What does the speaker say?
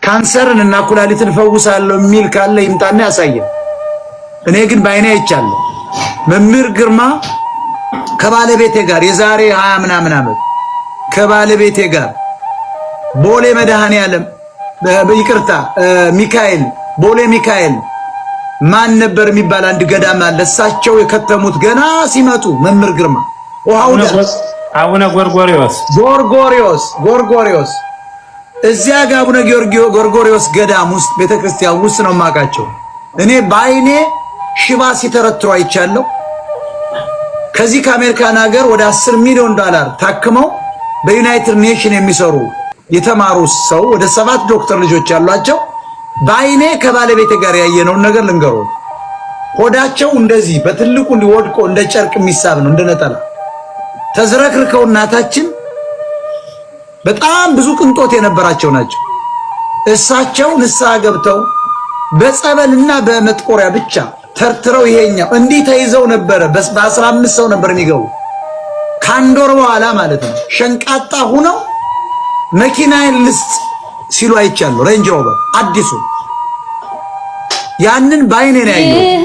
ካንሰርን እና ኩላሊትን ፈውሳለሁ የሚል ካለ ይምጣና ያሳየን። እኔ ግን በአይኔ አይቻለሁ። መምህር ግርማ ከባለቤቴ ጋር የዛሬ 20 ምናምን ዓመት ከባለቤቴ ጋር ቦሌ መድኃኔዓለም ይቅርታ ሚካኤል ቦሌ ሚካኤል ማን ነበር የሚባል አንድ ገዳም አለ። እሳቸው የከተሙት ገና ሲመጡ መምህር ግርማ ውሃው አቡነ ጎርጎሪዮስ እዚያ ጋር አቡነ ጎርጎሪዮስ ገዳም ውስጥ ቤተክርስቲያን ውስጥ ነው የማውቃቸው። እኔ በአይኔ ሽባ ሲተረትሩ አይቻለሁ። ከዚህ ከአሜሪካን ሀገር ወደ 10 ሚሊዮን ዶላር ታክመው በዩናይትድ ኔሽን የሚሰሩ የተማሩ ሰው ወደ 7 ዶክተር ልጆች ያሏቸው በአይኔ ከባለቤቴ ጋር ያየነውን ነገር ልንገሩ። ሆዳቸው እንደዚህ በትልቁ እንዲወድቆ እንደ ጨርቅ የሚሳብ ነው፣ እንደ ነጠላ ተዝረክርከው እናታችን በጣም ብዙ ቅንጦት የነበራቸው ናቸው። እሳቸው ንስሐ ገብተው በጸበልና በመጥቆሪያ ብቻ ተርትረው ይሄኛው እንዲህ ተይዘው ነበረ። በ15 ሰው ነበር የሚገቡ ከአንድ ወር በኋላ ማለት ነው። ሸንቃጣ ሁነው መኪናዬን ልስጥ ሲሉ አይቻለሁ። ሬንጅ ሮቨር አዲሱ ያንን ባይኔ ነው ያየሁት።